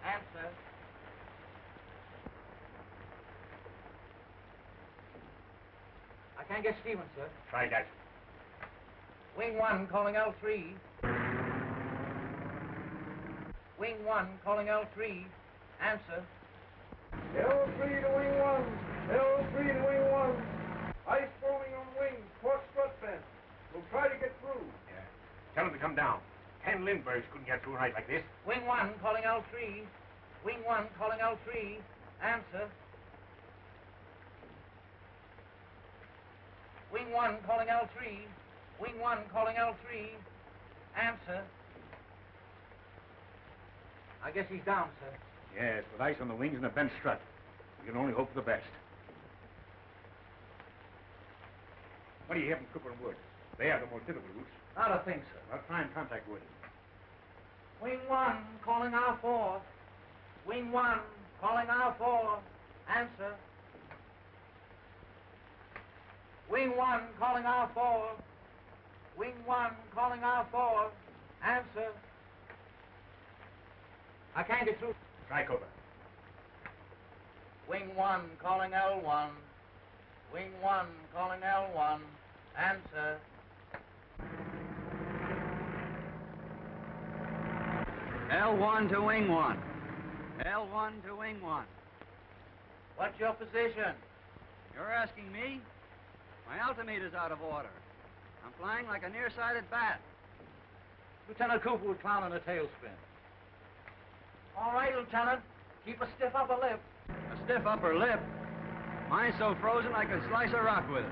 Answer. I can't get Stevens, sir. Try that. Wing 1 calling L3. Wing 1 calling L3. Answer. L3 to wing 1. L3 to wing 1. Ice forming on wings. Port strut bent. We'll try to get through. Yeah. Tell him to come down. 10 Lindberghs couldn't get through a night like this. Wing 1 calling L3. Wing 1 calling L3. Answer. Wing 1 calling L3. Wing 1 calling L3. Answer. I guess he's down, sir. Yes, with ice on the wings and a bent strut. We can only hope for the best. What do you hear from Cooper and Wood? They have the most difficult routes. Not a thing, sir. I'll try and contact Wood. Wing 1 calling R4. Wing 1 calling R4. Answer. Wing 1 calling R4. Wing 1 calling R4. Answer. I can't get through. Try Cooper. Wing 1 calling L1. Wing 1 calling L1. Answer. L1 to wing 1. L1 to wing 1. What's your position? You're asking me? My altimeter's out of order. I'm flying like a nearsighted bat. Lieutenant Cooper was clowning a tailspin. All right, Lieutenant. Keep a stiff upper lip. A stiff upper lip? Mine's so frozen I could slice a rock with it.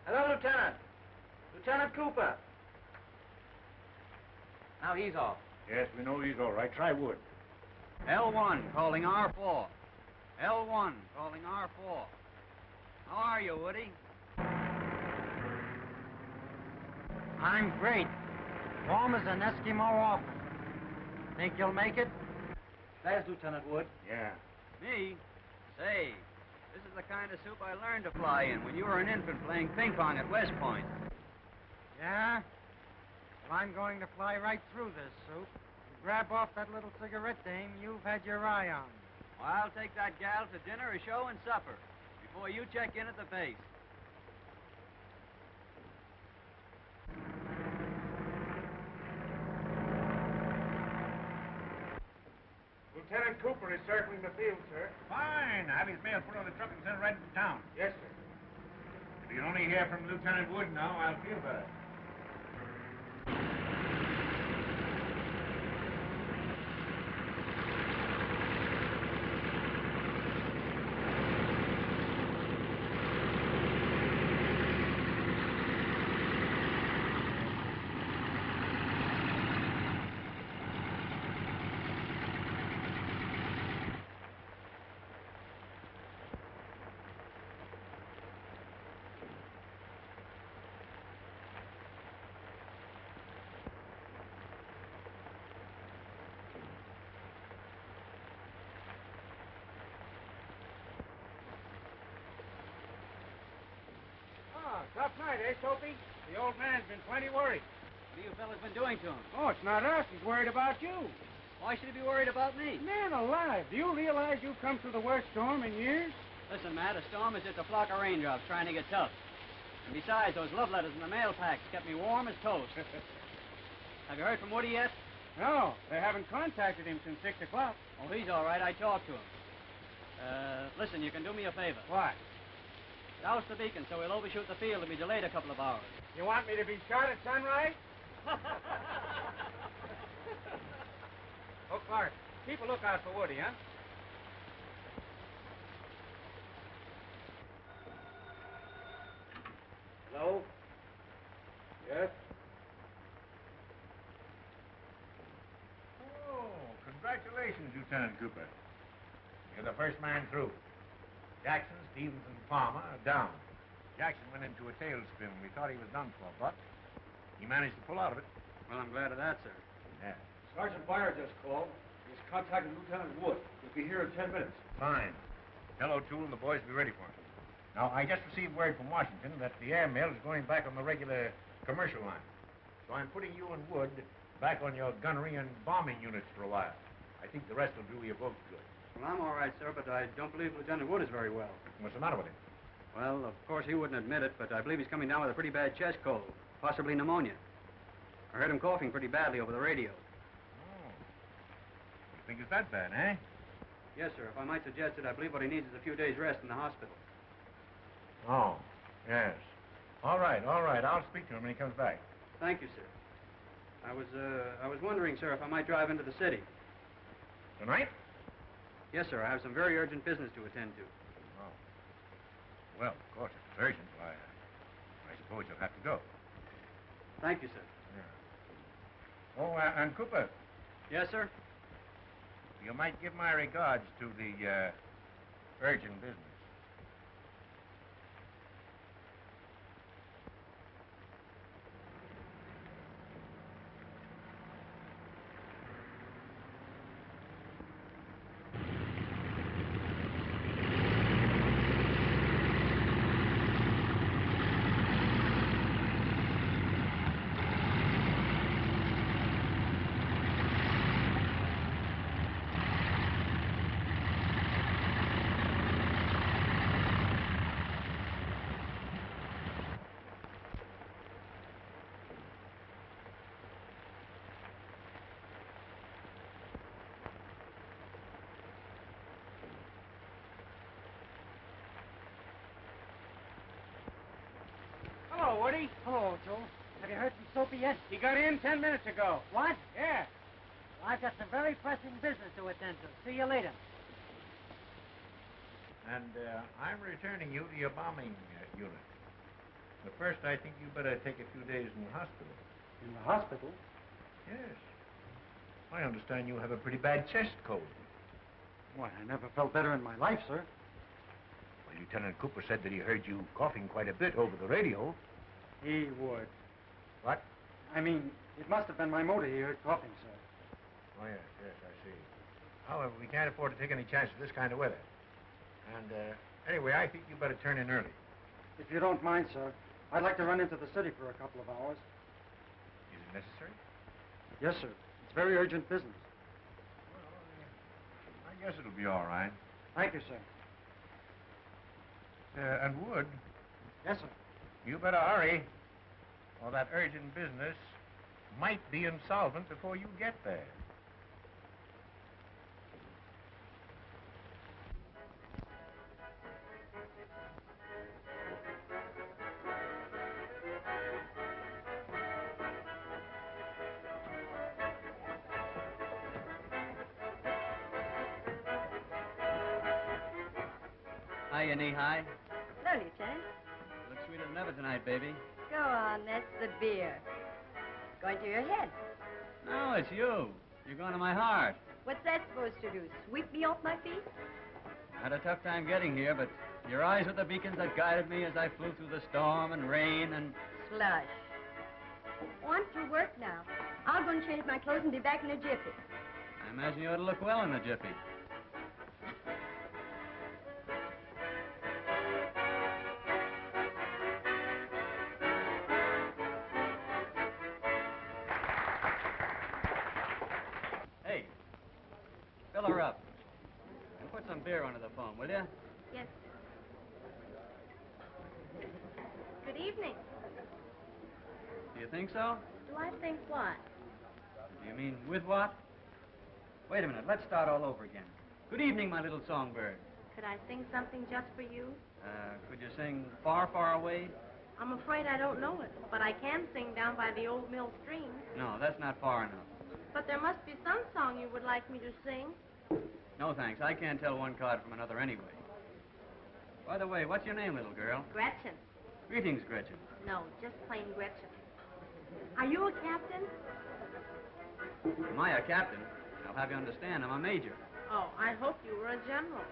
Hello, Lieutenant. Lieutenant Cooper. Now he's off. Yes, we know he's all right. Try Wood. L1 calling R4. L1 calling R4. How are you, Woody? I'm great. Warm as an Eskimo orphan. Think you'll make it? There's Lieutenant Wood. Yeah. Me? Say, this is the kind of soup I learned to fly in when you were an infant playing ping pong at West Point. Yeah? Well, I'm going to fly right through this soup. You grab off that little cigarette dame you've had your eye on. Well, I'll take that gal to dinner, a show, and supper before you check in at the base. Lieutenant Cooper is circling the field, sir. Fine. Have his mail put on the truck and send it right into town. Yes, sir. If you can only hear from Lieutenant Wood now, I'll feel better. Tough night, eh, Soapy? The old man's been plenty worried. What have you fellas been doing to him? Oh, it's not us. He's worried about you. Why should he be worried about me? Man alive, do you realize you've come through the worst storm in years? Listen, Matt, a storm is just a flock of raindrops trying to get tough. And besides, those love letters in the mail packs kept me warm as toast. Have you heard from Woody yet? No, they haven't contacted him since 6 o'clock. Oh, he's all right. I talked to him. Listen, you can do me a favor. What? Douse the beacon so we'll overshoot the field and be delayed a couple of hours. You want me to be shot at sunrise? Oh, Clark, keep a lookout for Woody, huh? Hello? Yes? Oh, congratulations, Lieutenant Cooper. You're the first man through. Jackson, Stevens, and Palmer are down. Jackson went into a tailspin. We thought he was done for, but he managed to pull out of it. Well, I'm glad of that, sir. Yeah. Sergeant Byer just called. He's contacted Lieutenant Wood. He'll be here in 10 minutes. Fine. Tell O'Toole and the boys to be ready for him. Now, I just received word from Washington that the airmail is going back on the regular commercial line. So I'm putting you and Wood back on your gunnery and bombing units for a while. I think the rest will do you both good. Well, I'm all right, sir, but I don't believe Lieutenant Wood is very well. What's the matter with him? Well, of course, he wouldn't admit it, but I believe he's coming down with a pretty bad chest cold, possibly pneumonia. I heard him coughing pretty badly over the radio. Oh. You think it's that bad, eh? Yes, sir. If I might suggest it, I believe what he needs is a few days' rest in the hospital. Oh, yes. All right, all right. I'll speak to him when he comes back. Thank you, sir. I was wondering, sir, if I might drive into the city. Tonight? Yes, sir. I have some very urgent business to attend to. Oh. Well, of course, if it's urgent, why, I suppose you'll have to go. Thank you, sir. Yeah. Oh, and Cooper, Yes, sir? you might give my regards to the, urgent business. Hello, Woody. Hello, Joe. Have you heard from Soapy yet? He got in 10 minutes ago. What? Yeah. Well, I've got some very pressing business to attend to. See you later. And, I'm returning you to your bombing unit. But first, I think you better take a few days in the hospital. In the hospital? Yes. I understand you have a pretty bad chest cold. Why, I never felt better in my life, sir. Well, Lieutenant Cooper said that he heard you coughing quite a bit over the radio. He would. What? I mean, it must have been my motor he heard coughing, sir. Oh, yes, yes, I see. However, we can't afford to take any chances this kind of weather. And, anyway, I think you better turn in early. If you don't mind, sir, I'd like to run into the city for a couple of hours. Is it necessary? Yes, sir. It's very urgent business. Well, I guess it'll be all right. Thank you, sir. And Wood, Yes, sir. you better hurry, or that urgent business might be insolvent before you get there. Hiya, knee-high. Hello, Lieutenant. You look sweeter than ever tonight, baby. Go on, that's the beer. Going to your head. No, it's you. You're going to my heart. What's that supposed to do? Sweep me off my feet? Had a tough time getting here, but your eyes were the beacons that guided me as I flew through the storm and rain and... Slush. Oh, I'm through work now. I'll go and change my clothes and be back in a jiffy. I imagine you ought to look well in the jiffy. Hey, fill her up. And put some beer under the phone, will you? Yes. Good evening. Do you think so? Do I think what? Do you mean with what? Wait a minute, let's start all over again. Good evening, my little songbird. Could I sing something just for you? Could you sing Far, Far Away? I'm afraid I don't know it, but I can sing Down by the Old Mill Stream. No, that's not far enough. But there must be some song you would like me to sing. No, thanks. I can't tell one card from another anyway. By the way, what's your name, little girl? Gretchen. Greetings, Gretchen. No, just plain Gretchen. Are you a captain? Am I a captain? I'll have you understand, I'm a major. Oh, I hope you were a general.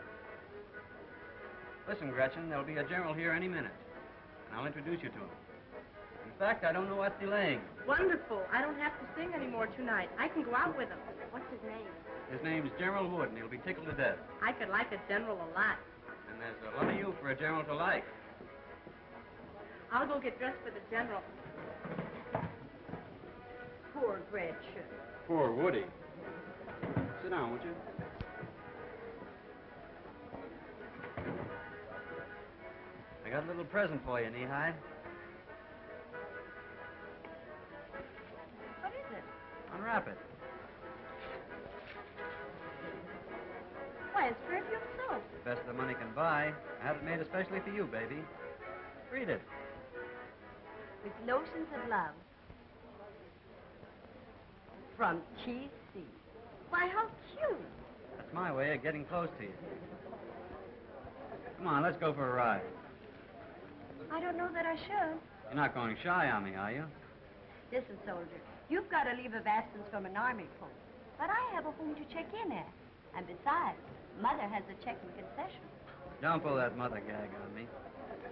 Listen, Gretchen, there'll be a general here any minute, and I'll introduce you to him. In fact, I don't know what's delaying. Wonderful. I don't have to sing anymore tonight. I can go out with him. What's his name? His name's General Wood, and he'll be tickled to death. I could like a general a lot. And there's a lot of you for a general to like. I'll go get dressed for the general. Poor Gretchen. Poor Woody. Sit down, won't you? I got a little present for you, Knee-High. What is it? Unwrap it. Why, it's perfume soap. Best the money can buy. I had it made especially for you, baby. Read it. With lotions of love. From T.C. Why, how cute. That's my way of getting close to you. Come on, let's go for a ride. I don't know that I should. You're not going shy on me, are you? Listen, soldier, you've got a leave of absence from an army post. But I have a home to check in at. And besides, Mother has a check and concession. Don't pull that mother gag on me.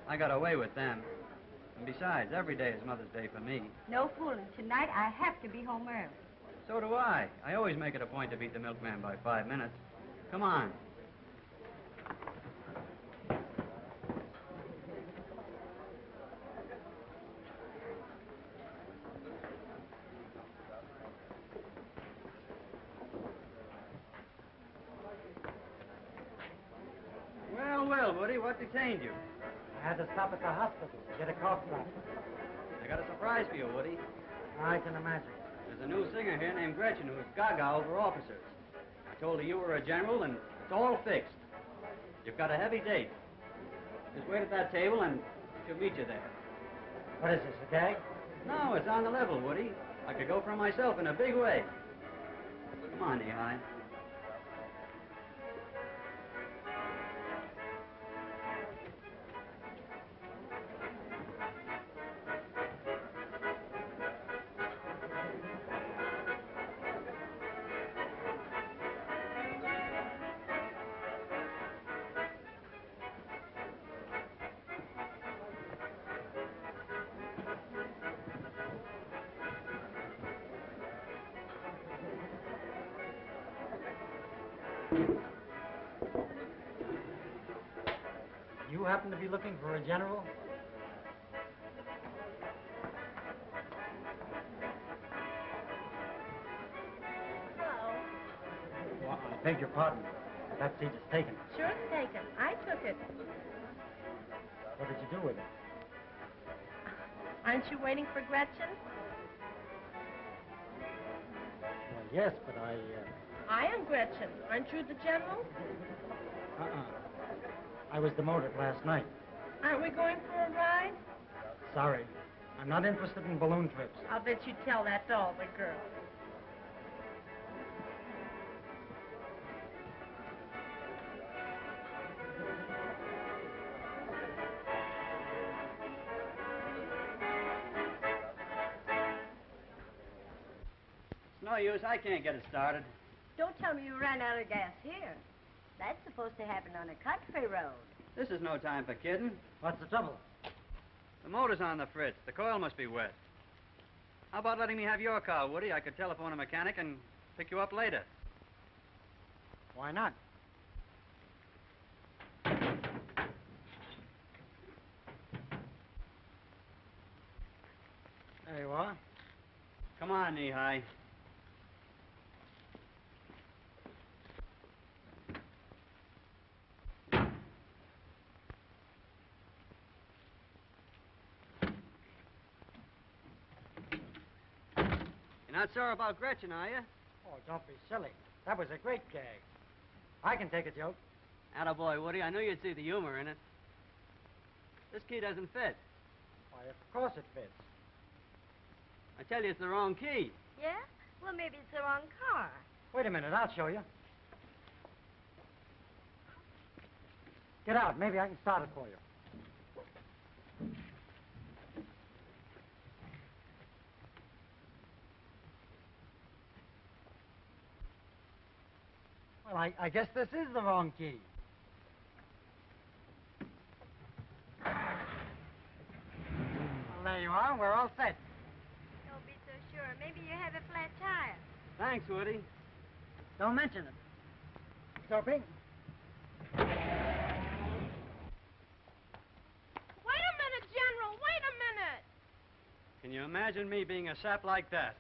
I got away with them. And besides, every day is Mother's Day for me. No fooling. Tonight I have to be home early. So do I. I always make it a point to beat the milkman by 5 minutes. Come on. Well, Woody, what detained you? I had to stop at the hospital to get a cough drop. I got a surprise for you, Woody. I can imagine. There's a new singer here named Gretchen who's gaga over officers. I told her you were a general, and it's all fixed. You've got a heavy date. Just wait at that table, and she'll meet you there. What is this, a gag? No, it's on the level, Woody. I could go for myself in a big way. Come on, Knee-High. You happen to be looking for a general? Hello. Well, I beg your pardon. That seat is taken. Sure it's taken. I took it. What did you do with it? Aren't you waiting for Gretchen? Well, yes, but I am Gretchen. Aren't you the general? I was demoted last night. Aren't we going for a ride? Sorry. I'm not interested in balloon trips. I'll bet you tell that to all the girls. It's no use. I can't get it started. Don't tell me you ran out of gas here. That's supposed to happen on a country road. This is no time for kidding. What's the trouble? The motor's on the fritz. The coil must be wet. How about letting me have your car, Woody? I could telephone a mechanic and pick you up later. Why not? There you are. Come on, Knee-High. You're not sore about Gretchen, are you? Oh, don't be silly. That was a great gag. I can take a joke. Attaboy, Woody. I knew you'd see the humor in it. This key doesn't fit. Why, of course it fits. I tell you, it's the wrong key. Yeah? Well, maybe it's the wrong car. Wait a minute, I'll show you. Get out. Maybe I can start it for you. Well, I guess this is the wrong key. Well, there you are. We're all set. Don't be so sure. Maybe you have a flat tire. Thanks, Woody. Don't mention it. Soapy? Wait a minute, General. Wait a minute. Can you imagine me being a sap like that?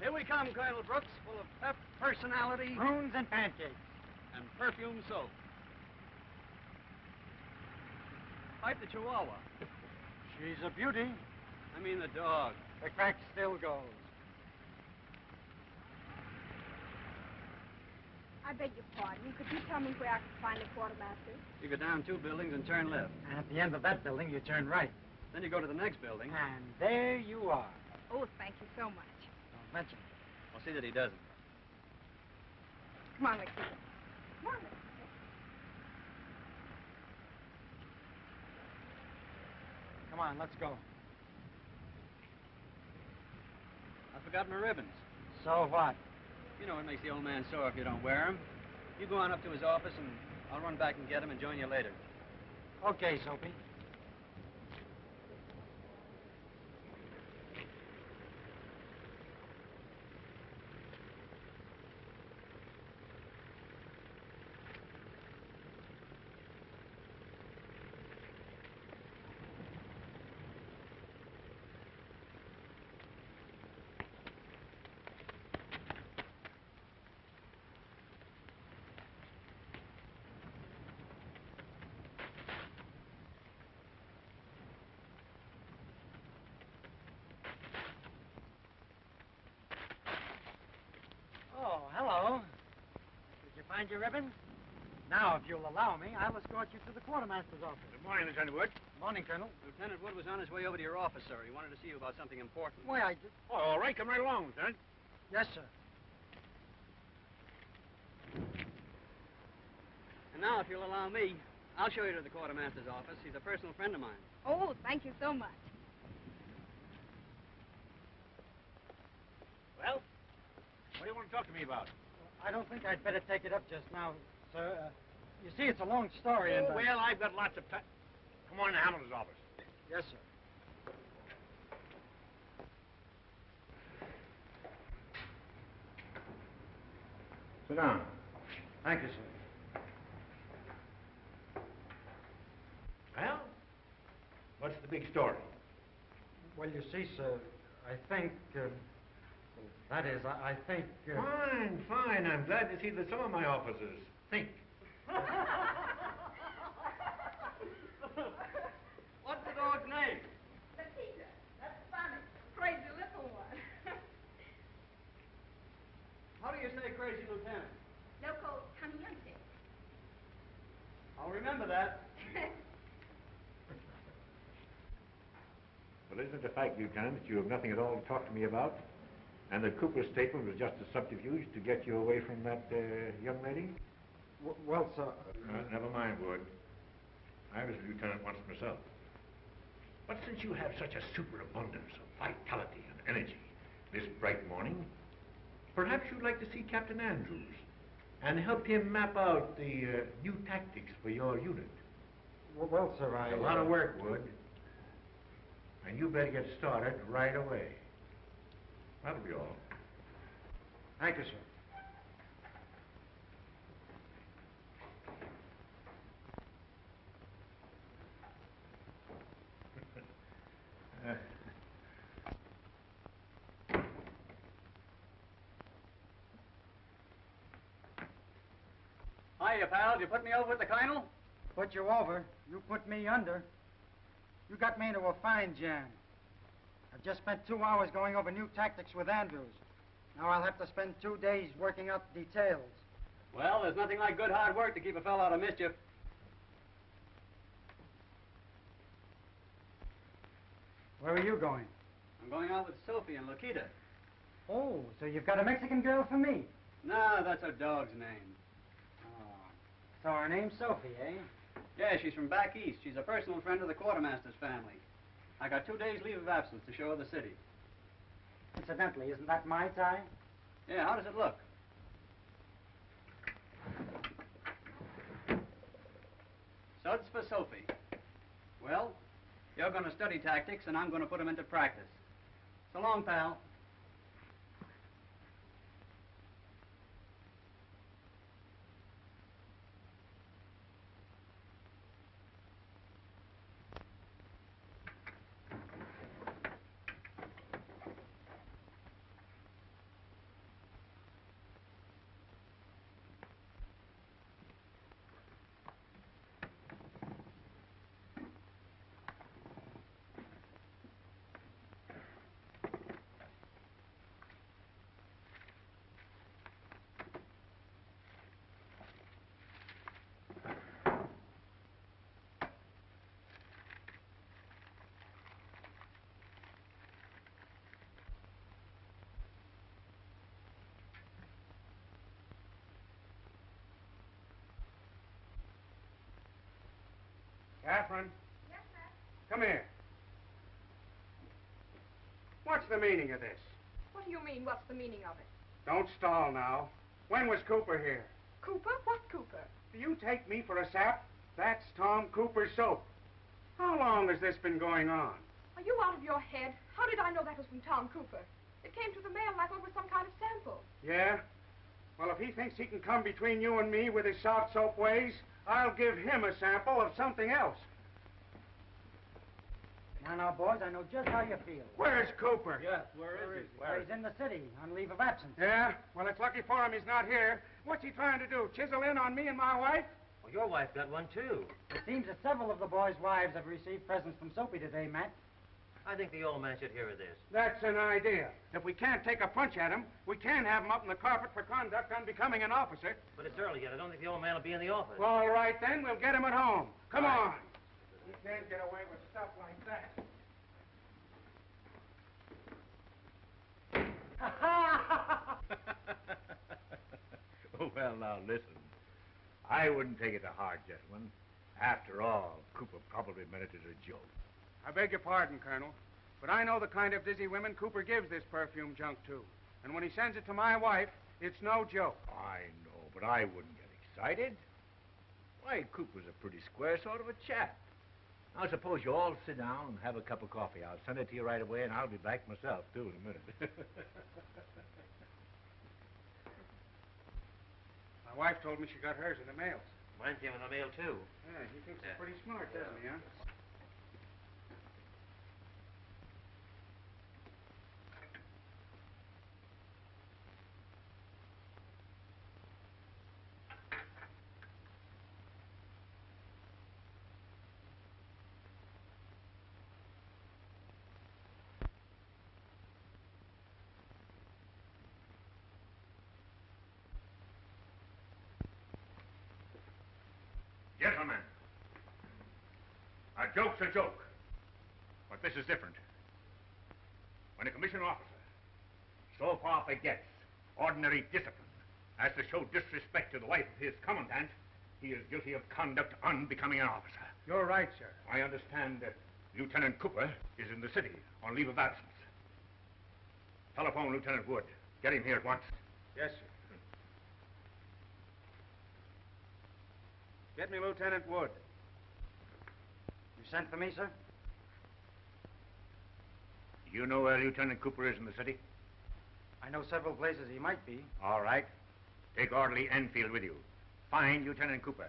Here we come, Colonel Brooks, full of pep, personality, Prunes and pancakes. and perfume soap. Fight the Chihuahua. She's a beauty. I mean the dog. The crack still goes. I beg your pardon. Could you tell me where I can find the quartermaster? You go down 2 buildings and turn left. And at the end of that building, you turn right. Then you go to the next building. And there you are. Oh, thank you so much. Don't mention it. I'll see that he doesn't. Come on, Nikita. Come on, Nikita. Come on, let's go. I forgot my ribbons. So what? You know it makes the old man sore if you don't wear 'em. You go on up to his office, and I'll run back and get him and join you later. Okay, Soapy. Oh, hello. Did you find your ribbon? Now, if you'll allow me, I'll escort you to the quartermaster's office. Good morning, Lieutenant Wood. Morning, Colonel. Lieutenant Wood was on his way over to your office, sir. He wanted to see you about something important. Why, I did... Oh, all right. Come right along, Lieutenant. Yes, sir. And now, if you'll allow me, I'll show you to the quartermaster's office. He's a personal friend of mine. Oh, thank you so much. Well, what do you want to talk to me about? I don't think I'd better take it up just now, sir. You see, it's a long story, and... Oh, well, I've got lots of time. Come on to Hamilton's office. Yes, sir. Sit down. Thank you, sir. Well, what's the big story? Well, you see, sir, I think... that is, I think... Fine, fine. I'm glad to see that some of my officers think. What's the dog's name? Nikita, that's funny. Crazy little one. How do you say crazy, Lieutenant? Loco Camiente. I'll remember that. Well, isn't it a fact, Lieutenant, that you have nothing at all to talk to me about? And that Cooper's statement was just a subterfuge to get you away from that young lady? Well, sir... Never mind, Wood. I was a lieutenant once myself. But since you have such a superabundance of vitality and energy this bright morning, perhaps you'd like to see Captain Andrews and help him map out the new tactics for your unit. Well, sir, I... A lot of work, Wood. And you better get started right away. That'll be all. Thank you, sir. Hiya, pal. Did you put me over with the colonel? Put you over. You put me under. You got me into a fine jam. I've just spent 2 hours going over new tactics with Andrews. Now I'll have to spend 2 days working out the details. Well, there's nothing like good hard work to keep a fellow out of mischief. Where are you going? I'm going out with Sophie and Lakita. Oh, so you've got a Mexican girl for me? No, that's her dog's name. Oh, so her name's Sophie, eh? Yeah, she's from back east. She's a personal friend of the quartermaster's family. I got 2 days' leave of absence to show her the city. Incidentally, isn't that my tie? Yeah, how does it look? Suds for Sophie. Well, you're going to study tactics, and I'm going to put them into practice. So long, pal. Catherine, Yes, sir. come here. What's the meaning of this? What do you mean, what's the meaning of it? Don't stall now. When was Cooper here? Cooper? What Cooper? Do you take me for a sap? That's Tom Cooper's soap. How long has this been going on? Are you out of your head? How did I know that was from Tom Cooper? It came to the mail and I thought it was some kind of sample. Yeah? Well, if he thinks he can come between you and me with his soft soap ways, I'll give him a sample of something else. Now, boys, I know just how you feel. Where's Cooper? Yes, where is he? Well, he's in the city on leave of absence. Yeah? Well, it's lucky for him he's not here. What's he trying to do? Chisel in on me and my wife? Well, your wife got one, too. It seems that several of the boys' wives have received presents from Soapy today, Matt. I think the old man should hear of this. That's an idea. If we can't take a punch at him, we can have him up in the carpet for conduct on becoming an officer. But it's early yet. I don't think the old man will be in the office. Well, all right, then. We'll get him at home. Come on. He can't get away with stuff like that. Oh, well, now, listen. I wouldn't take it to heart, gentlemen. After all, Cooper probably meant it as a joke. I beg your pardon, Colonel, but I know the kind of dizzy women Cooper gives this perfume junk to. And when he sends it to my wife, it's no joke. I know, but I wouldn't get excited. Why, Cooper's a pretty square sort of a chap. Now, suppose you all sit down and have a cup of coffee. I'll send it to you right away, and I'll be back myself, too, in a minute. My wife told me she got hers in the mail. Mine came in the mail, too. Yeah, he thinks he's pretty smart, doesn't he, huh? Gentlemen, a joke's a joke, but this is different. When a commissioned officer so far forgets ordinary discipline as to show disrespect to the wife of his commandant, he is guilty of conduct unbecoming an officer. You're right, sir. I understand that Lieutenant Cooper is in the city on leave of absence. Telephone Lieutenant Wood. Get him here at once. Yes, sir. Get me Lieutenant Wood. You sent for me, sir? You know where Lieutenant Cooper is in the city? I know several places he might be. All right. Take Orderly Enfield with you. Find Lieutenant Cooper.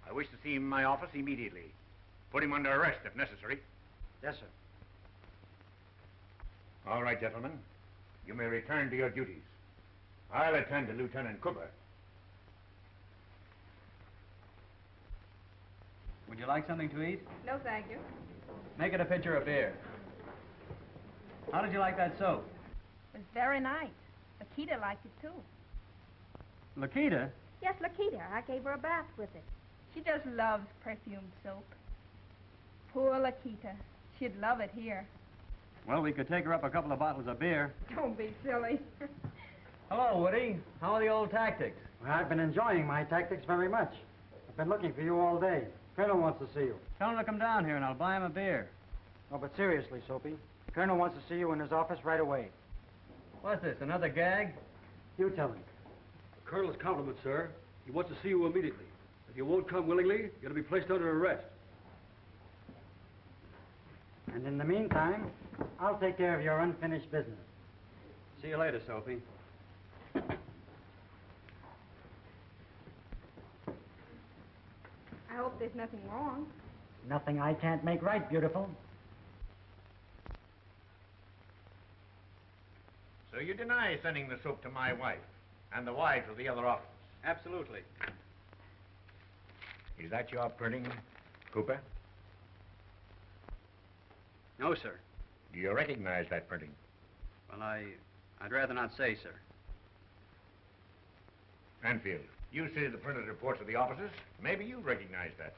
I wish to see him in my office immediately. Put him under arrest if necessary. Yes, sir. All right, gentlemen. You may return to your duties. I'll attend to Lieutenant Cooper. Would you like something to eat? No, thank you. Make it a pitcher of beer. How did you like that soap? It was very nice. Lakita liked it, too. Lakita? Yes, Lakita. I gave her a bath with it. She just loves perfumed soap. Poor Lakita. She'd love it here. Well, we could take her up a couple of bottles of beer. Don't be silly. Hello, Woody. How are the old tactics? Well, I've been enjoying my tactics very much. I've been looking for you all day. Colonel wants to see you. Tell him to come down here and I'll buy him a beer. Oh, but seriously, Soapy. The Colonel wants to see you in his office right away. What's this, another gag? You tell him. Colonel's compliment, sir. He wants to see you immediately. If you won't come willingly, you're going to be placed under arrest. And in the meantime, I'll take care of your unfinished business. See you later, Soapy. I hope there's nothing wrong. Nothing I can't make right, beautiful. So you deny sending the soap to my wife and the wives of the other officers? Absolutely. Is that your printing, Cooper? No, sir. Do you recognize that printing? Well, I'd rather not say, sir. Anfield, you see the printed reports of the officers. Maybe you recognize that.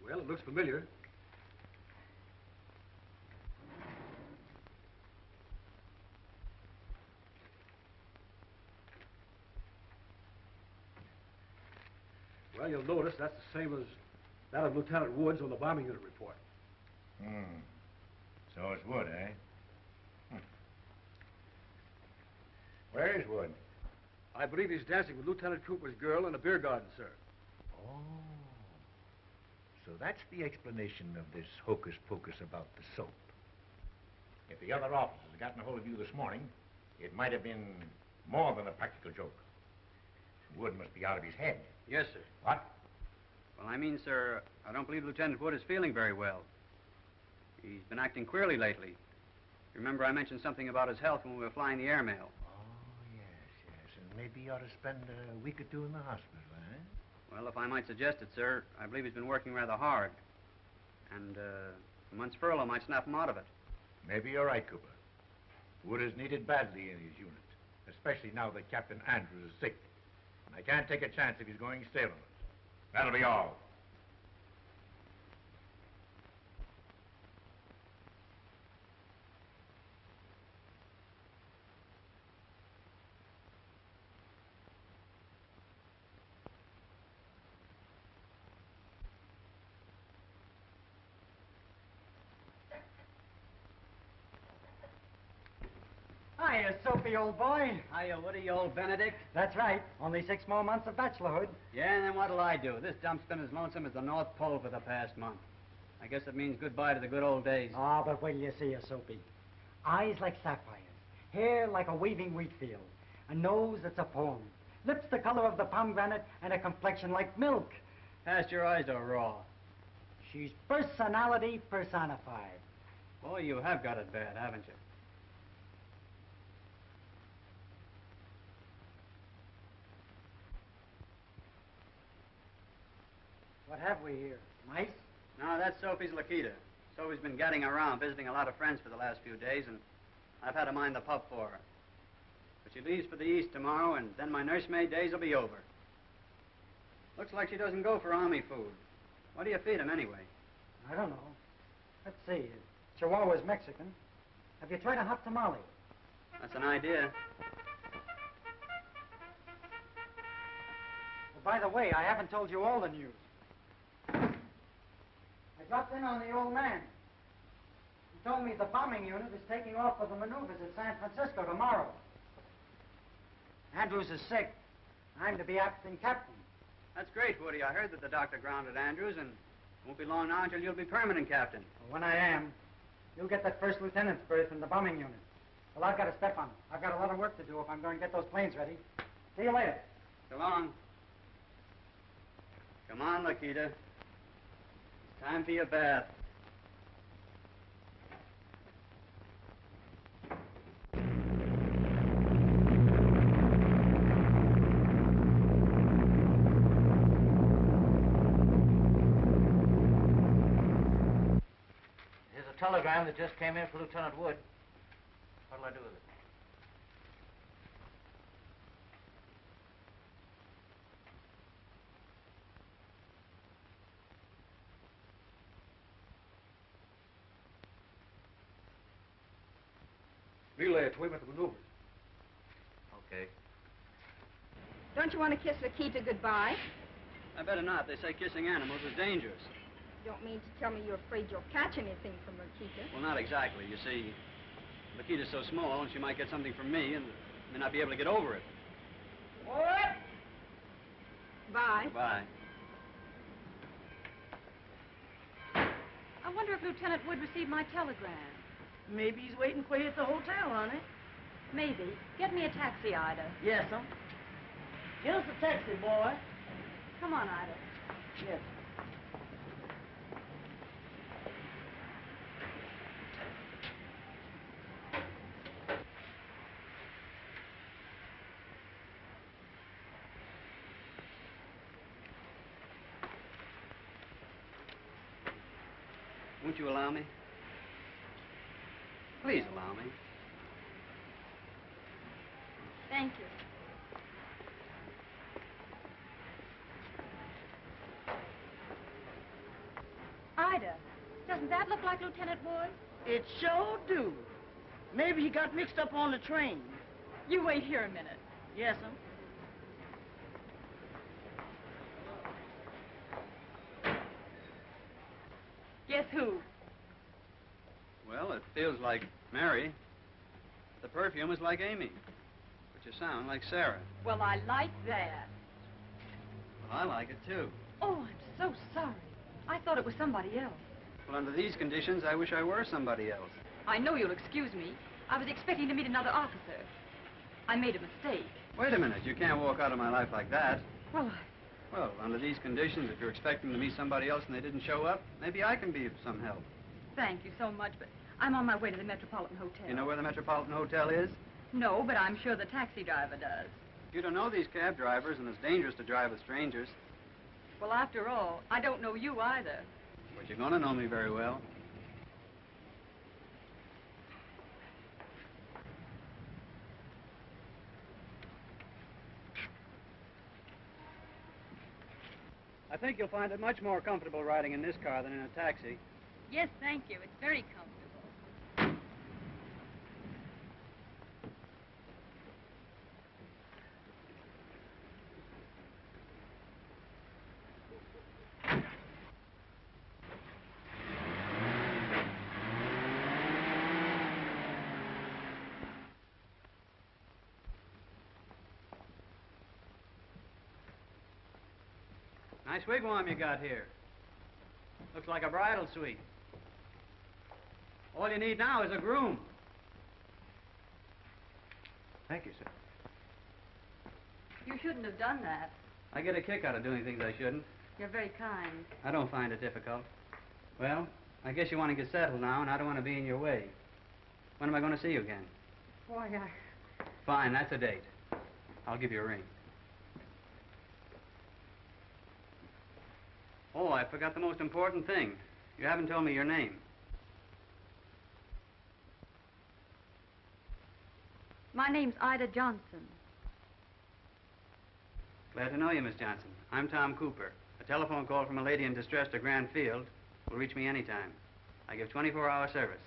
Well, it looks familiar. Well, you'll notice that's the same as That of Lieutenant Woods on the bombing unit report. So it's Wood, eh? Where is Wood? I believe he's dancing with Lieutenant Cooper's girl in a beer garden, sir. Oh. So that's the explanation of this hocus-pocus about the soap. If the other officers had gotten a hold of you this morning, it might have been more than a practical joke. Wood must be out of his head. Yes, sir. What? Well, I mean, sir, I don't believe Lieutenant Wood is feeling very well. He's been acting queerly lately. Remember I mentioned something about his health when we were flying the airmail? Oh, yes. And maybe you ought to spend a week or two in the hospital, eh? Well, if I might suggest it, sir, I believe he's been working rather hard. And, a month's furlough might snap him out of it. Maybe you're right, Cooper. Wood is needed badly in his unit, especially now that Captain Andrews is sick. And I can't take a chance if he's going stale on us. That'll be all. Hiya, Soapy, old boy. Hiya, Woody, old Benedict. That's right. Only 6 more months of bachelorhood. Yeah, and then what'll I do? This dump's been as lonesome as the North Pole for the past month. I guess it means goodbye to the good old days. Ah, but wait till you see her, Soapy. Eyes like sapphires, hair like a waving wheat field, a nose that's a poem, lips the color of the pomegranate, and a complexion like milk. Pasteurized or raw? She's personality personified. Boy, you have got it bad, haven't you? What have we here? Mice? No, that's Sophie's Lakita. Sophie's been gadding around, visiting a lot of friends for the last few days, and I've had to mind the pup for her. But she leaves for the East tomorrow, and then my nursemaid days will be over. Looks like she doesn't go for army food. What do you feed him, anyway? I don't know. Let's see. Chihuahua's Mexican. Have you tried a hot tamale? That's an idea. Well, by the way, I haven't told you all the news. I dropped in on the old man. He told me the bombing unit is taking off for the maneuvers at San Francisco tomorrow. Andrews is sick. I'm to be acting captain. That's great, Woody. I heard that the doctor grounded Andrews, and it won't be long now until you'll be permanent captain. Well, when I am, you'll get that first lieutenant's berth in the bombing unit. Well, I've got to step on it. I've got a lot of work to do if I'm going to get those planes ready. See you later. So long. Come on, Lakita. It's time for your bath. Here's a telegram that just came in for Lieutenant Wood. What'll I do with it? Relay it to him at the maneuvers. Okay. Don't you want to kiss Lakita goodbye? I better not. They say kissing animals is dangerous. You don't mean to tell me you're afraid you'll catch anything from Lakita? Well, not exactly. You see, Lakita's so small, and she might get something from me and may not be able to get over it. What? Bye. Bye. I wonder if Lieutenant Wood received my telegram. Maybe he's waiting for you at the hotel, honey. Maybe. Get me a taxi, Ida. Yes, sir. Get us a taxi, boy. Come on, Ida. Yes. Won't you allow me? Please allow me. Thank you. Ida, doesn't that look like Lieutenant Wood? It sure do. Maybe he got mixed up on the train. You wait here a minute. Yes, sir. Guess who? Well, it feels like Mary. The perfume is like Amy. But you sound like Sarah. Well, I like that. Well, I like it, too. Oh, I'm so sorry. I thought it was somebody else. Well, under these conditions, I wish I were somebody else. I know you'll excuse me. I was expecting to meet another officer. I made a mistake. Wait a minute. You can't walk out of my life like that. Well, Well, under these conditions, if you're expecting to meet somebody else and they didn't show up, maybe I can be of some help. thank you so much, but I'm on my way to the Metropolitan Hotel. You know where the Metropolitan Hotel is? No, but I'm sure the taxi driver does. You don't know these cab drivers, and it's dangerous to drive with strangers. Well, after all, I don't know you either. But you're going to know me very well. I think you'll find it much more comfortable riding in this car than in a taxi. Yes, thank you. It's very comfortable. Nice wigwam you got here. Looks like a bridal suite. All you need now is a groom. Thank you, sir. You shouldn't have done that. I get a kick out of doing things I shouldn't. You're very kind. I don't find it difficult. Well, I guess you want to get settled now, and I don't want to be in your way. When am I going to see you again? Why, Fine, that's a date. I'll give you a ring. Oh, I forgot the most important thing. You haven't told me your name. My name's Ida Johnson. Glad to know you, Miss Johnson. I'm Tom Cooper. A telephone call from a lady in distress to Grand Field will reach me anytime. I give 24-hour service.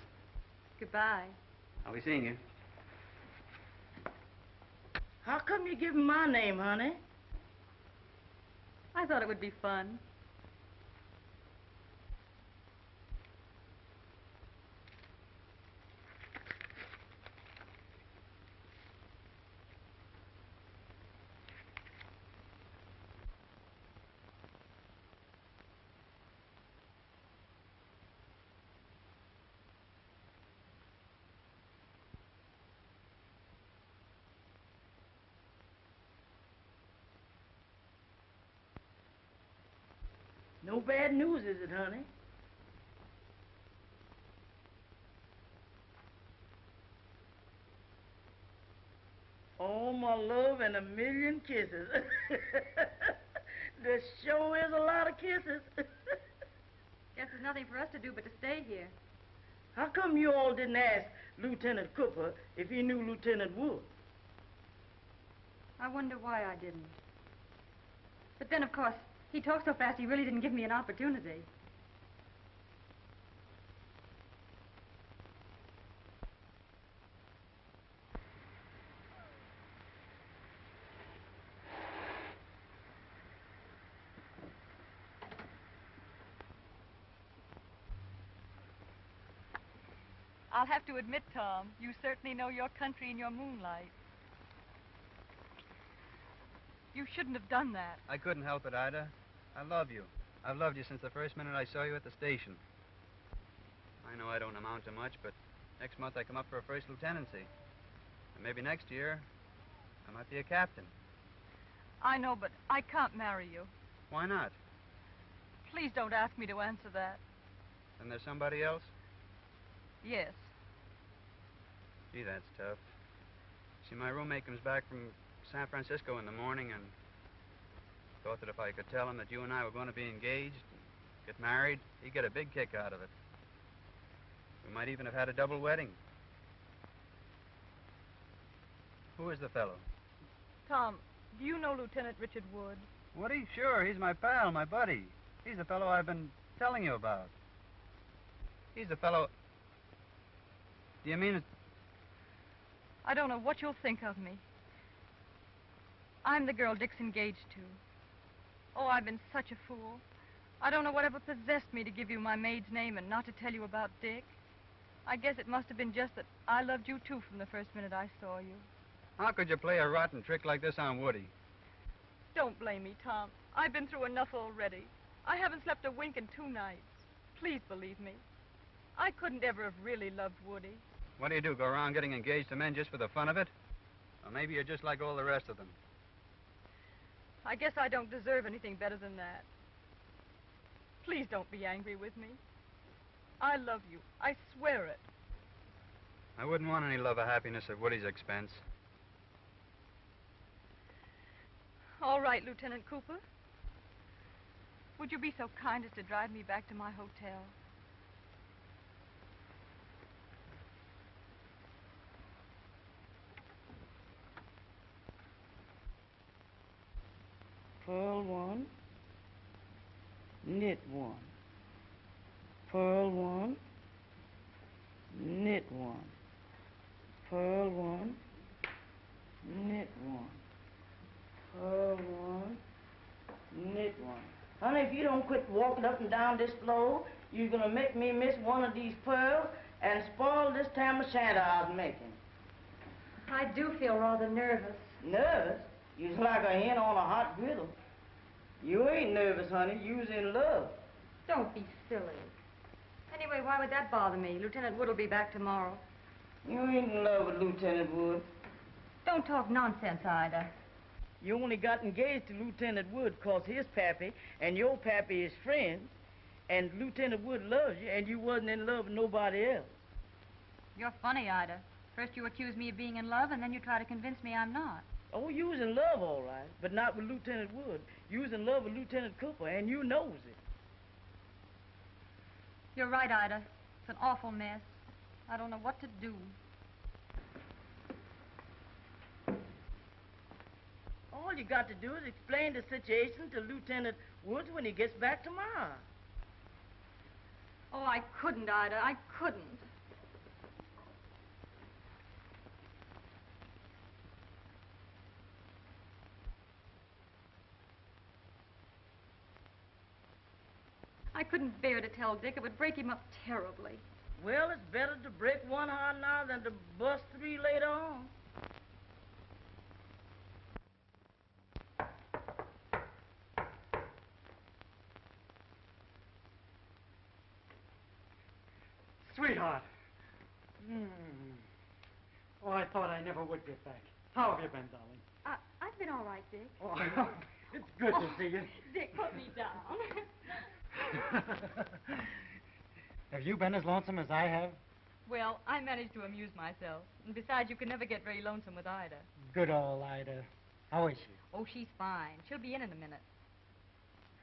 Goodbye. I'll be seeing you. How come you give him my name, honey? I thought it would be fun. No bad news, is it, honey? Oh, my love, and a million kisses. There sure is a lot of kisses. Guess there's nothing for us to do but to stay here. How come you all didn't ask Lieutenant Cooper if he knew Lieutenant Wood? I wonder why I didn't. But then, of course, he talked so fast he really didn't give me an opportunity. I'll have to admit, Tom, you certainly know your country in your moonlight. You shouldn't have done that. I couldn't help it, Ida. I love you. I've loved you since the first minute I saw you at the station. I know I don't amount to much, but next month I come up for a first lieutenancy. And maybe next year, I might be a captain. I know, but I can't marry you. Why not? Please don't ask me to answer that. Then there's somebody else? Yes. Gee, that's tough. See, my roommate comes back from San Francisco in the morning and thought that if I could tell him that you and I were going to be engaged, get married, he'd get a big kick out of it. We might even have had a double wedding. Who is the fellow? Tom, do you know Lieutenant Richard Wood? Woody? Sure, he's my pal, my buddy. He's the fellow I've been telling you about. He's the fellow... Do you mean it? I don't know what you'll think of me. I'm the girl Dick's engaged to. Oh, I've been such a fool. I don't know whatever possessed me to give you my maid's name and not to tell you about Dick. I guess it must have been just that I loved you, too, from the first minute I saw you. How could you play a rotten trick like this on Woody? Don't blame me, Tom. I've been through enough already. I haven't slept a wink in 2 nights. Please believe me. I couldn't ever have really loved Woody. What do? Go around getting engaged to men just for the fun of it? Or maybe you're just like all the rest of them. I guess I don't deserve anything better than that. Please don't be angry with me. I love you. I swear it. I wouldn't want any love or happiness at Woody's expense. All right, Lieutenant Cooper. Would you be so kind as to drive me back to my hotel? Purl 1, knit 1. Purl 1, knit 1. Purl 1, knit 1. Purl 1, knit 1. Honey, if you don't quit walking up and down this floor, you're going to make me miss one of these pearls and spoil this tam o' shanter I was making. I do feel rather nervous. Nervous? You's like a hen on a hot griddle. You ain't nervous, honey. You's in love. Don't be silly. Anyway, why would that bother me? Lieutenant Wood will be back tomorrow. You ain't in love with Lieutenant Wood. Don't talk nonsense, Ida. You only got engaged to Lieutenant Wood 'cause his pappy and your pappy is friends, and Lieutenant Wood loves you, and you wasn't in love with nobody else. You're funny, Ida. First you accuse me of being in love, and then you try to convince me I'm not. Oh, you was in love, all right, but not with Lieutenant Wood. You was in love with Lieutenant Cooper, and you knows it. You're right, Ida. It's an awful mess. I don't know what to do. All you got to do is explain the situation to Lieutenant Woods when he gets back tomorrow. Oh, I couldn't, Ida. I couldn't. I couldn't bear to tell Dick. It would break him up terribly. Well, it's better to break one heart now than to bust 3 later on. Sweetheart. Oh, I thought I never would get back. How have you been, darling? I've been all right, Dick. Oh, it's good to see you. Dick, put me down. Have you been as lonesome as I have? Well, I managed to amuse myself. And besides, you can never get very lonesome with Ida. Good old Ida. How is she? Oh, she's fine. She'll be in a minute.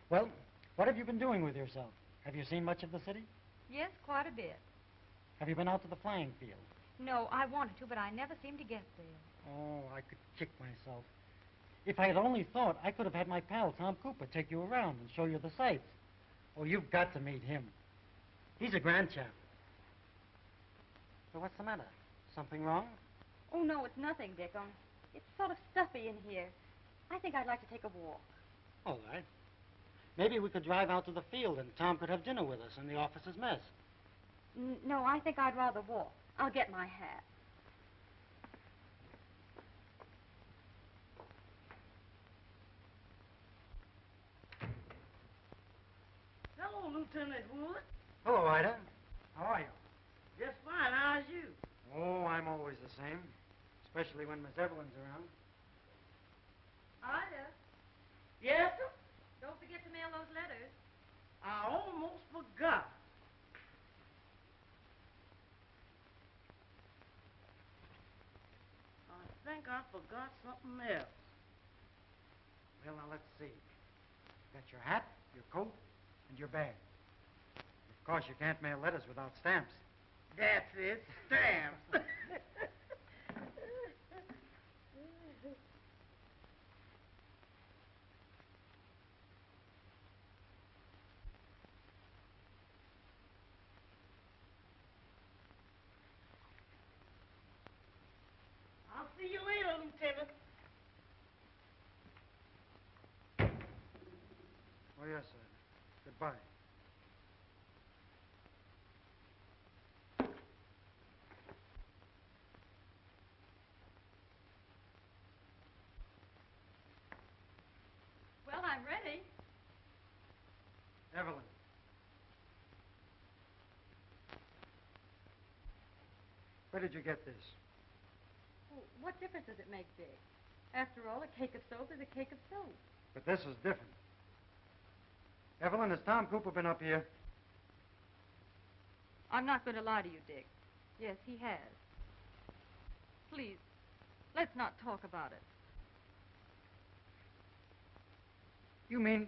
Well, what have you been doing with yourself? Have you seen much of the city? Yes, quite a bit. Have you been out to the flying field? No, I wanted to, but I never seem to get there. Oh, I could kick myself. If I had only thought, I could have had my pal, Tom Cooper, take you around and show you the sights. Oh, you've got to meet him. He's a grand chap. So what's the matter? Something wrong? Oh, no, it's nothing, Dick. It's sort of stuffy in here. I think I'd like to take a walk. All right. Maybe we could drive out to the field and Tom could have dinner with us in the officers' mess. No, I think I'd rather walk. I'll get my hat. Hello, Lieutenant Wood. Hello, Ida. How are you? Just fine. How's you? Oh, I'm always the same, especially when Miss Evelyn's around. Ida, Yes, sir? don't forget to mail those letters. I almost forgot. I think I forgot something else. Well, now, let's see. Got your hat, your coat, and your bag. Of course, you can't mail letters without stamps. That's it, stamps. I'll see you later, Lieutenant. Oh, yes, sir. Bye. Well, I'm ready. Evelyn. Where did you get this? Well, what difference does it make, Dick? After all, a cake of soap is a cake of soap. But this is different. Evelyn, has Tom Cooper been up here? I'm not going to lie to you, Dick. Yes, he has. Please, let's not talk about it. You mean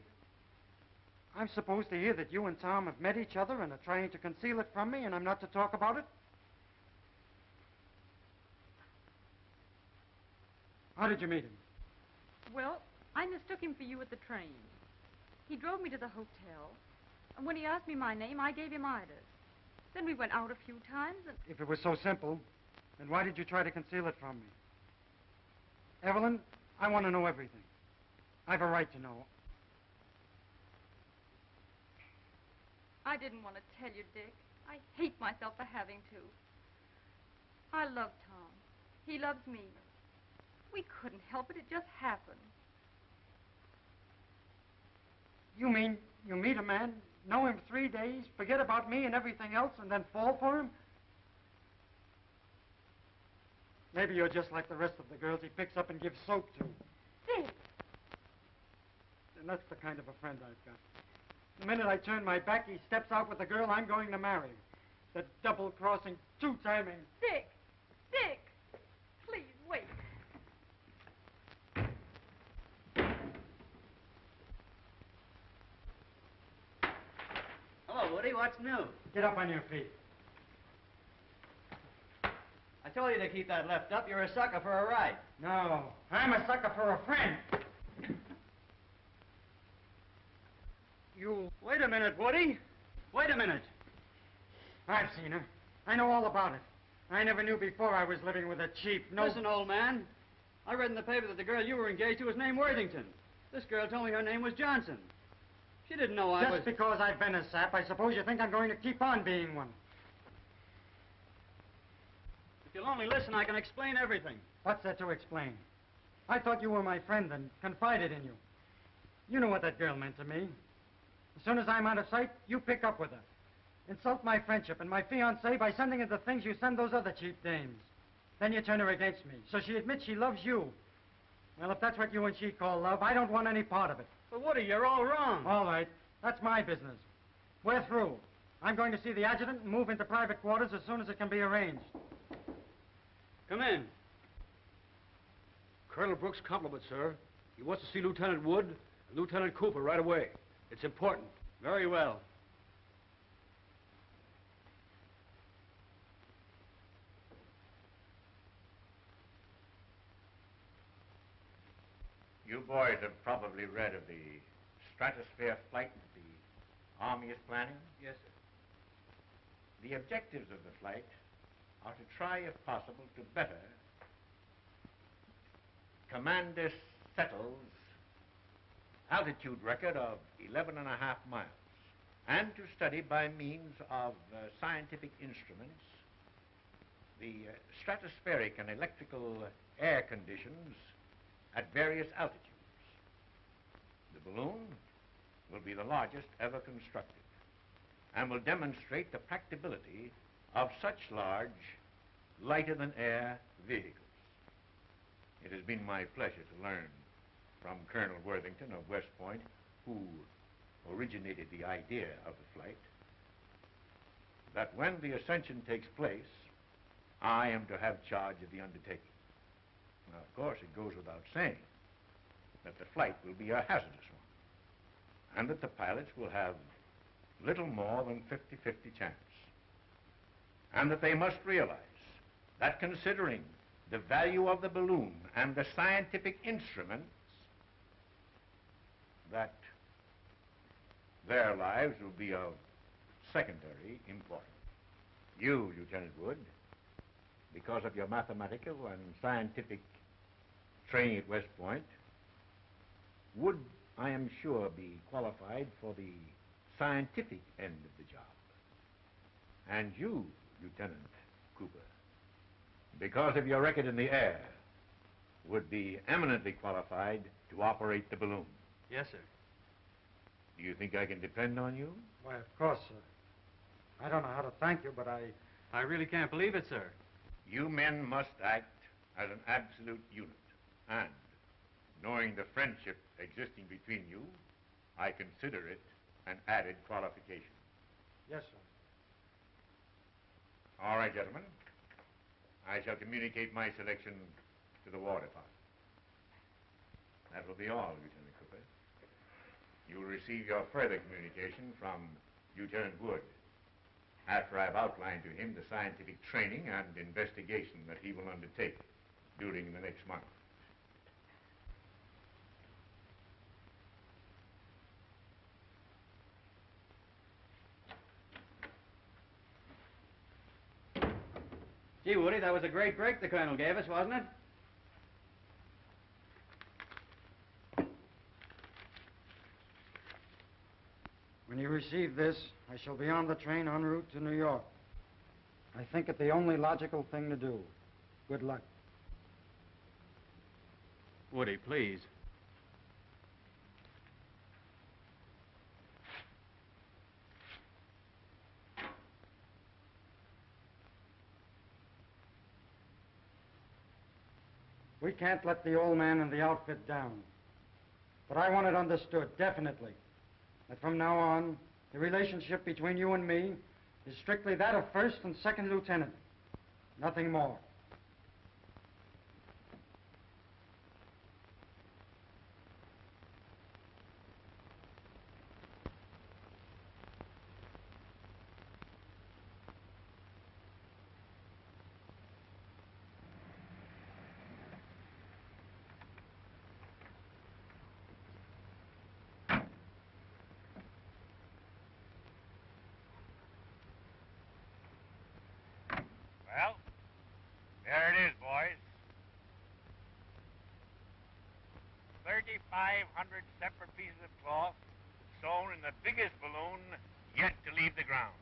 I'm supposed to hear that you and Tom have met each other and are trying to conceal it from me, and I'm not to talk about it? How did you meet him? Well, I mistook him for you at the train. He drove me to the hotel, and when he asked me my name, I gave him Ida's. Then we went out a few times, and... If it was so simple, then why did you try to conceal it from me? Evelyn, I want to know everything. I have a right to know. I didn't want to tell you, Dick. I hate myself for having to. I love Tom. He loves me. We couldn't help it. It just happened. You mean you meet a man, know him 3 days, forget about me and everything else, and then fall for him? Maybe you're just like the rest of the girls he picks up and gives soap to. Dick! And that's the kind of a friend I've got. The minute I turn my back, he steps out with the girl I'm going to marry. The double-crossing, two-timing... Dick! Dick! Please, wait. Hello, Woody. What's new? Get up on your feet. I told you to keep that left up. You're a sucker for a ride. No, I'm a sucker for a friend. You... Wait a minute, Woody. Wait a minute. I've seen her. I know all about it. I never knew before I was living with a cheap, no... Listen, old man. I read in the paper that the girl you were engaged to was named Worthington. This girl told me her name was Johnson. She didn't know I was... Just because I've been a sap, I suppose you think I'm going to keep on being one. If you'll only listen, I can explain everything. What's there to explain? I thought you were my friend and confided in you. You know what that girl meant to me. As soon as I'm out of sight, you pick up with her. Insult my friendship and my fiancée by sending her the things you send those other cheap dames. Then you turn her against me, so she admits she loves you. Well, if that's what you and she call love, I don't want any part of it. But Woody, you're all wrong. All right. That's my business. We're through. I'm going to see the adjutant and move into private quarters as soon as it can be arranged. Come in. Colonel Brooks' compliments, sir. He wants to see Lieutenant Wood and Lieutenant Cooper right away. It's important. Very well. You boys have probably read of the Stratosphere flight that the Army is planning. Yes, sir. The objectives of the flight are to try, if possible, to better Commander Settle's altitude record of 11.5 miles, and to study by means of scientific instruments the stratospheric and electrical air conditions at various altitudes. The balloon will be the largest ever constructed and will demonstrate the practicability of such large, lighter-than-air vehicles. It has been my pleasure to learn from Colonel Worthington of West Point, who originated the idea of the flight, that when the ascension takes place, I am to have charge of the undertaking. Now, of course, it goes without saying that the flight will be a hazardous one, and that the pilots will have little more than 50-50 chance, and that they must realize that considering the value of the balloon and the scientific instruments, that their lives will be of secondary importance. You, Lieutenant Wood, because of your mathematical and scientific training at West Point, would, I am sure, be qualified for the scientific end of the job. And you, Lieutenant Cooper, because of your record in the air, would be eminently qualified to operate the balloon. Yes, sir. Do you think I can depend on you? Why, of course, sir. I don't know how to thank you, but I really can't believe it, sir. You men must act as an absolute unit. And, knowing the friendship existing between you, I consider it an added qualification. Yes, sir. All right, gentlemen. I shall communicate my selection to the War Department. That will be all, Lieutenant Cooper. You will receive your further communication from Lieutenant Wood after I've outlined to him the scientific training and investigation that he will undertake during the next month. Gee, Woody, that was a great break the Colonel gave us, wasn't it? When you receive this, I shall be on the train en route to New York. I think it the only logical thing to do. Good luck. Woody, please. We can't let the old man and the outfit down. But I want it understood, definitely, that from now on, the relationship between you and me is strictly that of first and second lieutenant. Nothing more. Well, there it is, boys. 3,500 separate pieces of cloth sewn in the biggest balloon yet to leave the ground.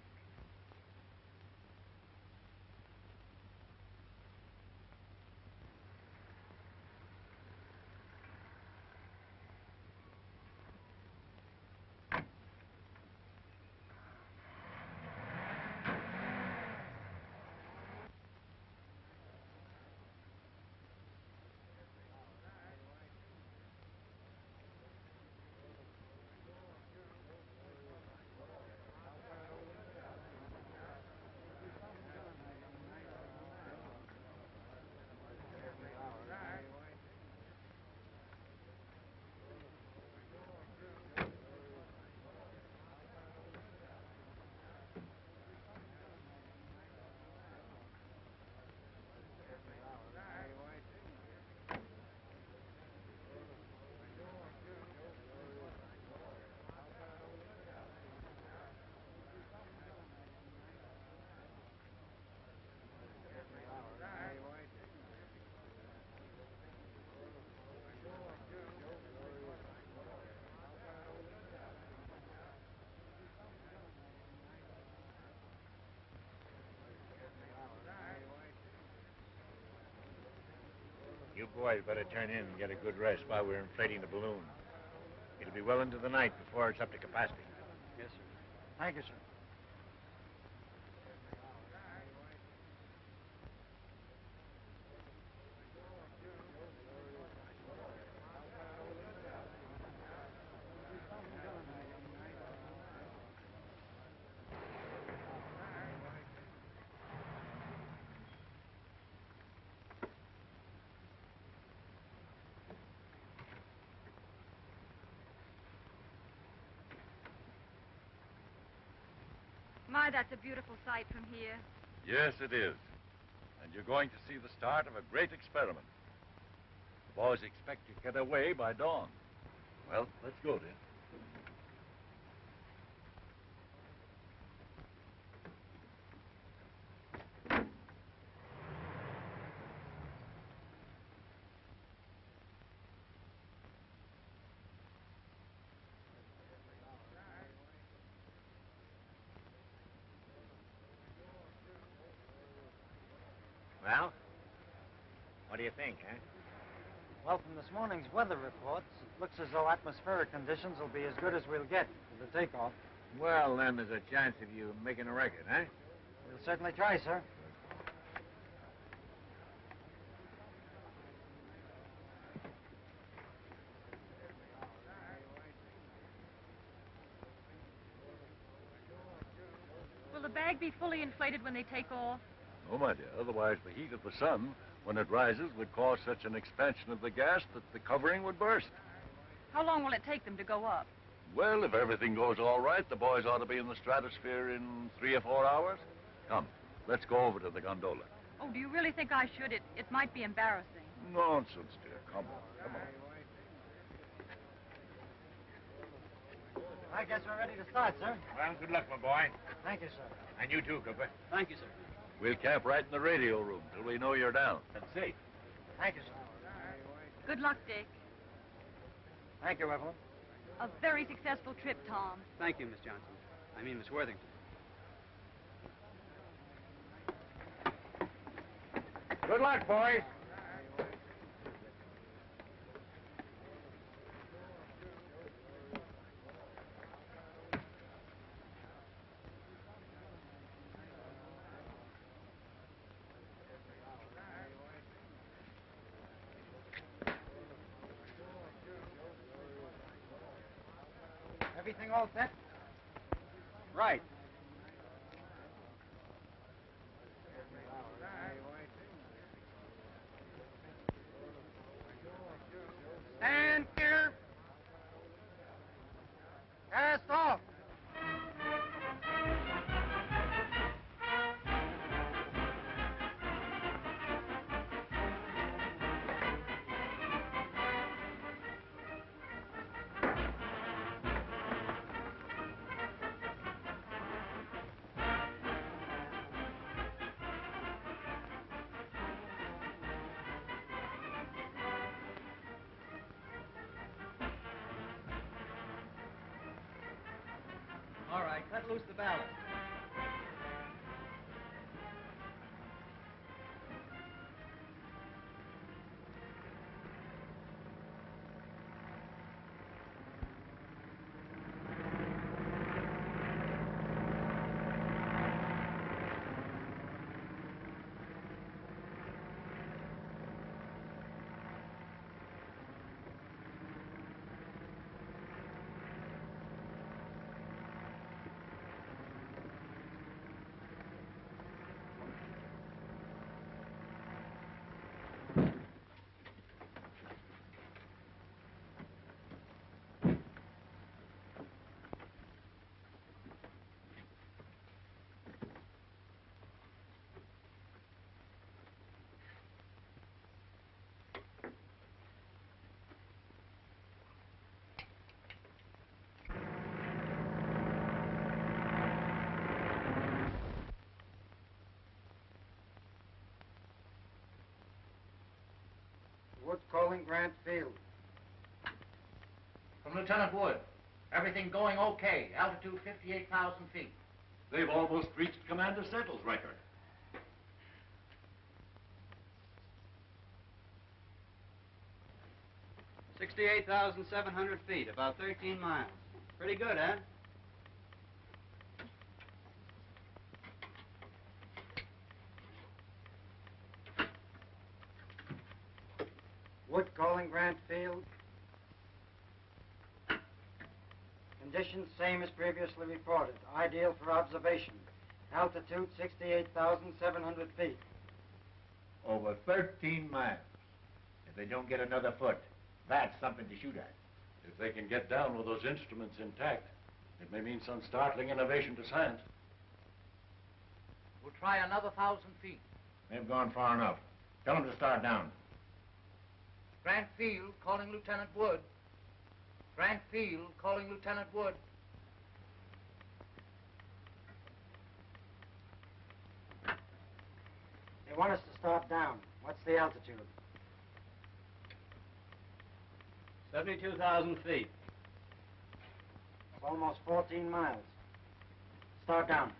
You boys better turn in and get a good rest while we're inflating the balloon. It'll be well into the night before it's up to capacity. Yes, sir. Thank you, sir. My, that's a beautiful sight from here. Yes, it is. And you're going to see the start of a great experiment. The boys expect to get away by dawn. Well, let's go then. pal. What do you think, eh? Well, from this morning's weather reports, it looks as though atmospheric conditions will be as good as we'll get for the takeoff. Well, then there's a chance of you making a record, eh? We'll certainly try, sir. Will the bag be fully inflated when they take off? No, my dear. Otherwise, the heat of the sun, when it rises, would cause such an expansion of the gas that the covering would burst. How long will it take them to go up? Well, if everything goes all right, the boys ought to be in the stratosphere in 3 or 4 hours. Come, let's go over to the gondola. Oh, do you really think I should? It might be embarrassing. Nonsense, dear. Come on, come on. I guess we're ready to start, sir. Well, good luck, my boy. Thank you, sir. And you too, Cooper. Thank you, sir. We'll camp right in the radio room till we know you're down. And safe. Thank you, sir. Good luck, Dick. Thank you, Evelyn. A very successful trip, Tom. Thank you, Miss Johnson. I mean, Miss Worthington. Good luck, boys. Everything all set? Right. Stand clear. Cast off. All right, cut loose the ballast. Wood calling Grant Field. From Lieutenant Wood. Everything going okay. Altitude 58,000 feet. They've almost reached Commander Settle's record. $68,700 about 13 miles. Pretty good, huh? Wood calling Grant Field. Conditions same as previously reported. Ideal for observation. Altitude 68,700 feet. Over 13 miles. If they don't get another foot, that's something to shoot at. If they can get down with those instruments intact, it may mean some startling innovation to science. We'll try another 1,000 feet. They've gone far enough. Tell them to start down. Grant Field calling Lieutenant Wood. Grant Field calling Lieutenant Wood. They want us to start down. What's the altitude? 72,000 feet. It's almost 14 miles. Start down.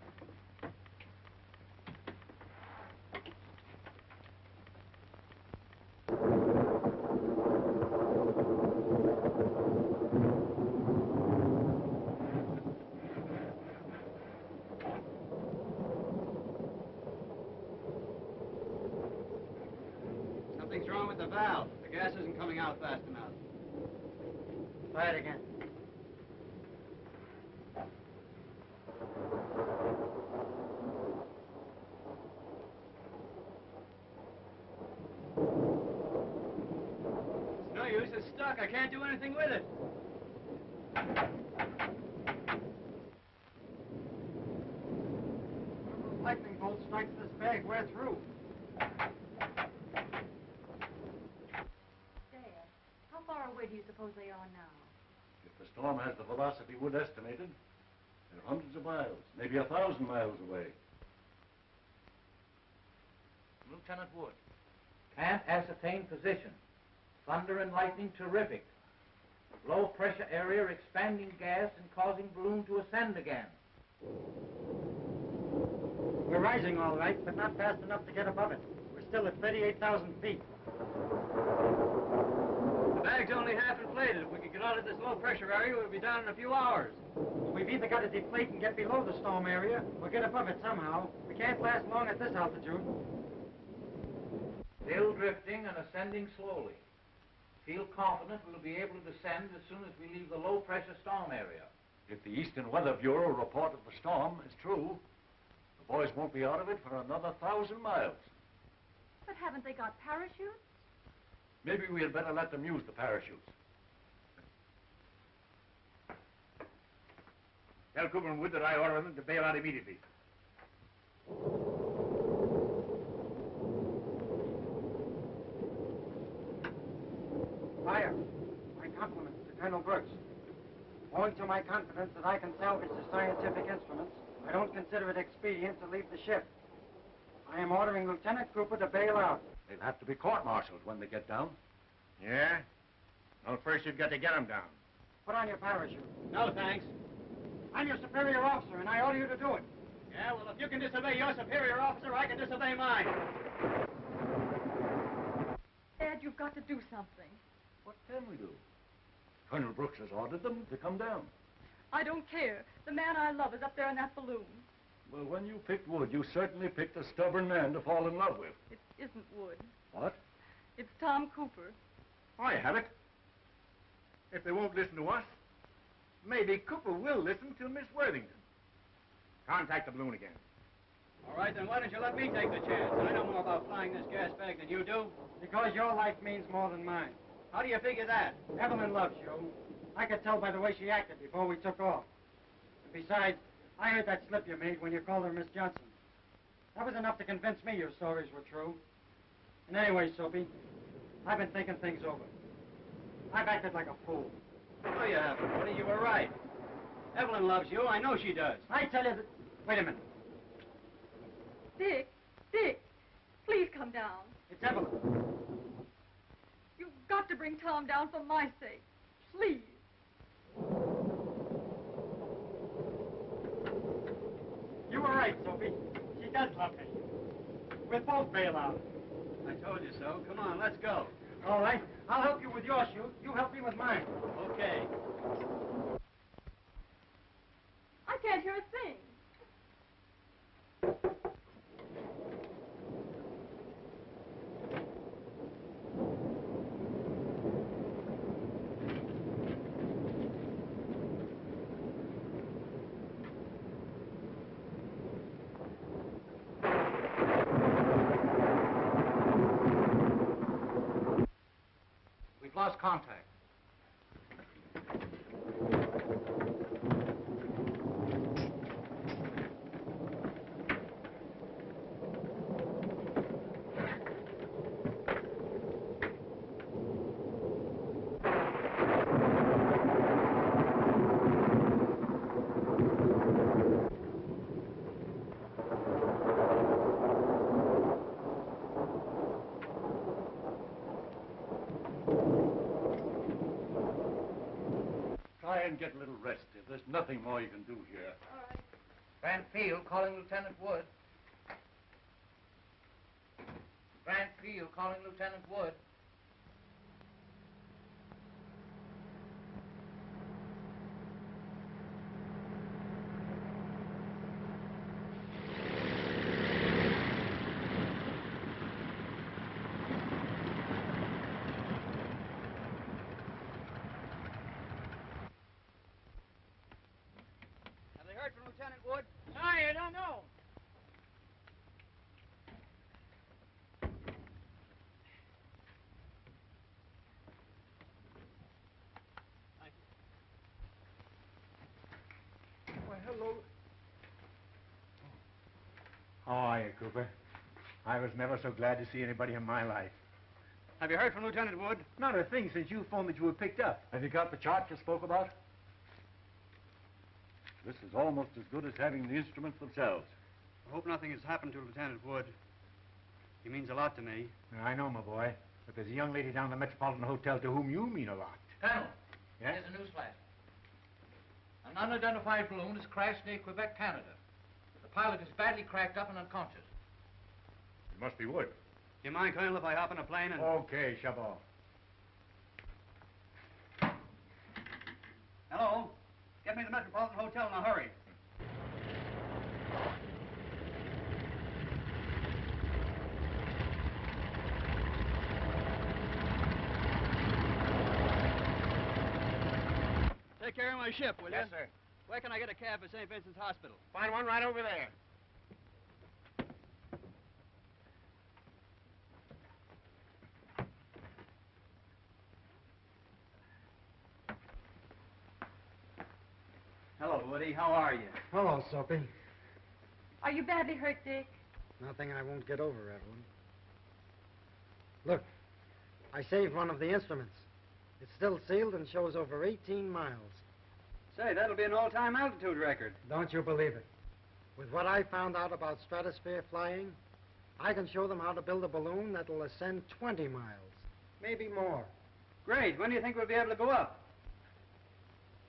Something's wrong with the valve. The gas isn't coming out fast enough. Try it again. It's no use. It's stuck. I can't do anything with it. Lightning bolt strikes this bag. We're through. Dad, how far away do you suppose they are now? If the storm has the velocity Wood estimated, they're hundreds of miles, maybe 1,000 miles away. Lieutenant Wood. Can't ascertain position. Thunder and lightning terrific. Low pressure area expanding gas and causing balloon to ascend again. We're rising all right, but not fast enough to get above it. We're still at 38,000 feet. The bag's only half inflated. If we could get out of this low pressure area, we'll be down in a few hours. We've either got to deflate and get below the storm area, or get above it somehow. We can't last long at this altitude. Still drifting and ascending slowly. Feel confident we'll be able to descend as soon as we leave the low pressure storm area. If the Eastern Weather Bureau report of the storm is true, the boys won't be out of it for another 1,000 miles. But haven't they got parachutes? Maybe we had better let them use the parachutes. Tell Cooper and Wood that I order them to bail out immediately. Fire. My compliments to Colonel Brooks. Owing to my confidence that I can salvage the scientific instruments, I don't consider it expedient to leave the ship. I am ordering Lieutenant Cooper to bail out. They'll have to be court-martialed when they get down. Yeah? Well, first you've got to get them down. Put on your parachute. No, thanks. I'm your superior officer, and I order you to do it. Yeah, well, if you can disobey your superior officer, I can disobey mine. Dad, you've got to do something. What can we do? Colonel Brooks has ordered them to come down. I don't care. The man I love is up there in that balloon. Well, when you picked Wood, you certainly picked a stubborn man to fall in love with. It isn't Wood. What? It's Tom Cooper. I have it. If they won't listen to us, maybe Cooper will listen to Miss Worthington. Contact the balloon again. All right, then why don't you let me take the chance? I know more about flying this gas bag than you do. Because your life means more than mine. How do you figure that? Evelyn loves you. I could tell by the way she acted before we took off. And besides, I heard that slip you made when you called her Miss Johnson. That was enough to convince me your stories were true. And anyway, Soapy, I've been thinking things over. I've acted like a fool. No, you haven't, Woody. You were right. Evelyn loves you. I know she does. I tell you that... Wait a minute. Dick, please come down. It's Evelyn. You've got to bring Tom down for my sake. Please. You were right, Soapy. She does love me. We'll both bail out. I told you so. Come on, let's go. All right. I'll help you with your chute. You help me with mine. Okay. I can't hear a thing. We've lost contact. Try and get a little rest. There's nothing more you can do here. All right. Van Field calling Lieutenant Wood. Van Field calling Lieutenant Wood. How are you, Cooper? I was never so glad to see anybody in my life. Have you heard from Lieutenant Wood? Not a thing since you phoned that you were picked up. Have you got the chart you spoke about? This is almost as good as having the instruments themselves. I hope nothing has happened to Lieutenant Wood. He means a lot to me. I know, my boy, but there's a young lady down at the Metropolitan Hotel to whom you mean a lot. Colonel, Yeah? here's a news flash. An unidentified balloon has crashed near Quebec, Canada. The pilot is badly cracked up and unconscious. It must be Wood. Do you mind, Colonel, if I hop in a plane and... Okay, shove off. Hello? Get me to the Metropolitan Hotel in a hurry. Take care of my ship, will you? Yes, sir. Where can I get a cab for St. Vincent's Hospital? Find one right over there. Hello, Woody. How are you? Hello, Soapy. Are you badly hurt, Dick? Nothing I won't get over, Evelyn. Look, I saved one of the instruments. It's still sealed and shows over 18 miles. Say, that'll be an all-time altitude record. Don't you believe it? With what I found out about stratosphere flying, I can show them how to build a balloon that'll ascend 20 miles, maybe more. Great. When do you think we'll be able to go up?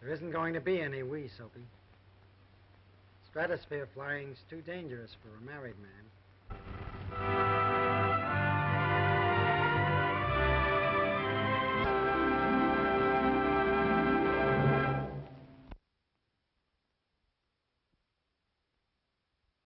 There isn't going to be any we, Soapy. Stratosphere flying's too dangerous for a married man.